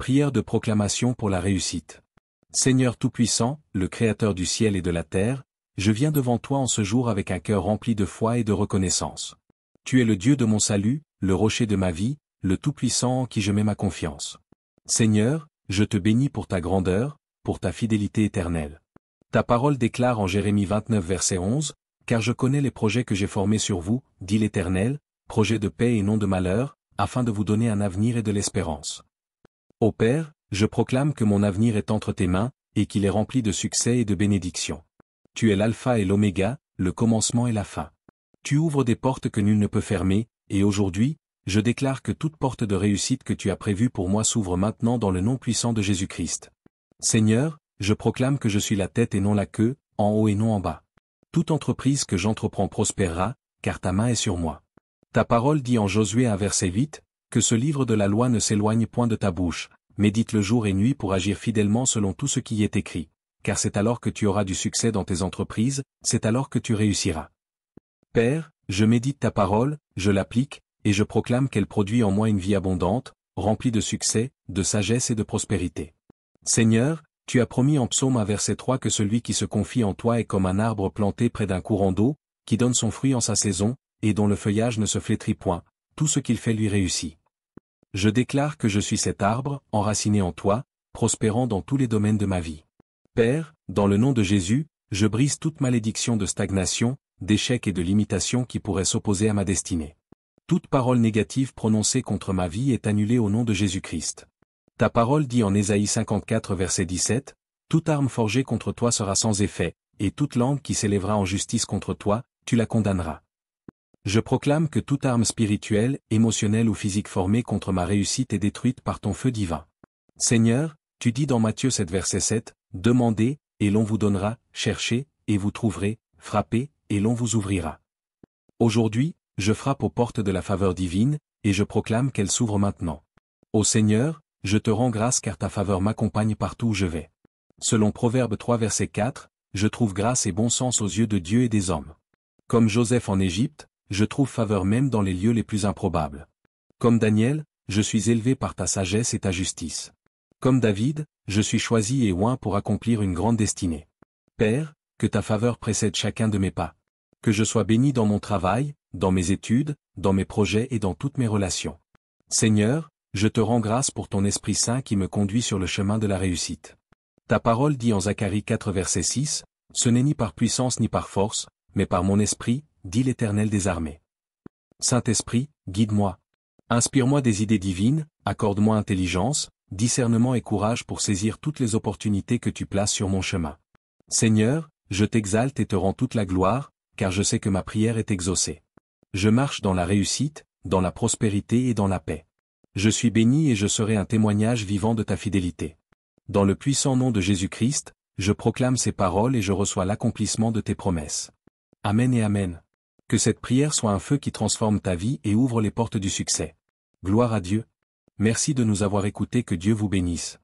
Prière de proclamation pour la réussite. Seigneur Tout-Puissant, le Créateur du ciel et de la terre, je viens devant toi en ce jour avec un cœur rempli de foi et de reconnaissance. Tu es le Dieu de mon salut, le rocher de ma vie, le Tout-Puissant en qui je mets ma confiance. Seigneur, je te bénis pour ta grandeur, pour ta fidélité éternelle. Ta parole déclare en Jérémie 29 verset 11, « Car je connais les projets que j'ai formés sur vous, dit l'Éternel, projets de paix et non de malheur, afin de vous donner un avenir et de l'espérance. » Ô Père, je proclame que mon avenir est entre tes mains, et qu'il est rempli de succès et de bénédictions. Tu es l'alpha et l'oméga, le commencement et la fin. Tu ouvres des portes que nul ne peut fermer, et aujourd'hui, je déclare que toute porte de réussite que tu as prévue pour moi s'ouvre maintenant dans le nom puissant de Jésus-Christ. Seigneur, je proclame que je suis la tête et non la queue, en haut et non en bas. Toute entreprise que j'entreprends prospérera, car ta main est sur moi. Ta parole dit en Josué 1 verset 8, que ce livre de la loi ne s'éloigne point de ta bouche, médite le jour et nuit pour agir fidèlement selon tout ce qui y est écrit, car c'est alors que tu auras du succès dans tes entreprises, c'est alors que tu réussiras. Père, je médite ta parole, je l'applique, et je proclame qu'elle produit en moi une vie abondante, remplie de succès, de sagesse et de prospérité. Seigneur, tu as promis en Psaume 1 verset 3 que celui qui se confie en toi est comme un arbre planté près d'un courant d'eau, qui donne son fruit en sa saison, et dont le feuillage ne se flétrit point, tout ce qu'il fait lui réussit. Je déclare que je suis cet arbre, enraciné en toi, prospérant dans tous les domaines de ma vie. Père, dans le nom de Jésus, je brise toute malédiction de stagnation, d'échec et de limitation qui pourrait s'opposer à ma destinée. Toute parole négative prononcée contre ma vie est annulée au nom de Jésus-Christ. Ta parole dit en Ésaïe 54 verset 17, « Toute arme forgée contre toi sera sans effet, et toute langue qui s'élèvera en justice contre toi, tu la condamneras. » Je proclame que toute arme spirituelle, émotionnelle ou physique formée contre ma réussite est détruite par ton feu divin. Seigneur, tu dis dans Matthieu 7 verset 7, « Demandez, et l'on vous donnera, cherchez, et vous trouverez, frappez, et l'on vous ouvrira. » Aujourd'hui, je frappe aux portes de la faveur divine, et je proclame qu'elle s'ouvre maintenant. Ô Seigneur, je te rends grâce car ta faveur m'accompagne partout où je vais. Selon Proverbe 3 verset 4, je trouve grâce et bon sens aux yeux de Dieu et des hommes. Comme Joseph en Égypte, je trouve faveur même dans les lieux les plus improbables. Comme Daniel, je suis élevé par ta sagesse et ta justice. Comme David, je suis choisi et oint pour accomplir une grande destinée. Père, que ta faveur précède chacun de mes pas. Que je sois béni dans mon travail, dans mes études, dans mes projets et dans toutes mes relations. Seigneur, je te rends grâce pour ton Esprit Saint qui me conduit sur le chemin de la réussite. Ta parole dit en Zacharie 4 verset 6, « Ce n'est ni par puissance ni par force, mais par mon esprit, dit l'Éternel des armées. » Saint-Esprit, guide-moi. Inspire-moi des idées divines, accorde-moi intelligence, discernement et courage pour saisir toutes les opportunités que tu places sur mon chemin. Seigneur, je t'exalte et te rends toute la gloire, car je sais que ma prière est exaucée. Je marche dans la réussite, dans la prospérité et dans la paix. Je suis béni et je serai un témoignage vivant de ta fidélité. Dans le puissant nom de Jésus-Christ, je proclame ces paroles et je reçois l'accomplissement de tes promesses. Amen et Amen. Que cette prière soit un feu qui transforme ta vie et ouvre les portes du succès. Gloire à Dieu. Merci de nous avoir écoutés, que Dieu vous bénisse.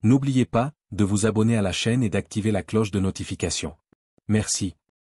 N'oubliez pas de vous abonner à la chaîne et d'activer la cloche de notification. Merci.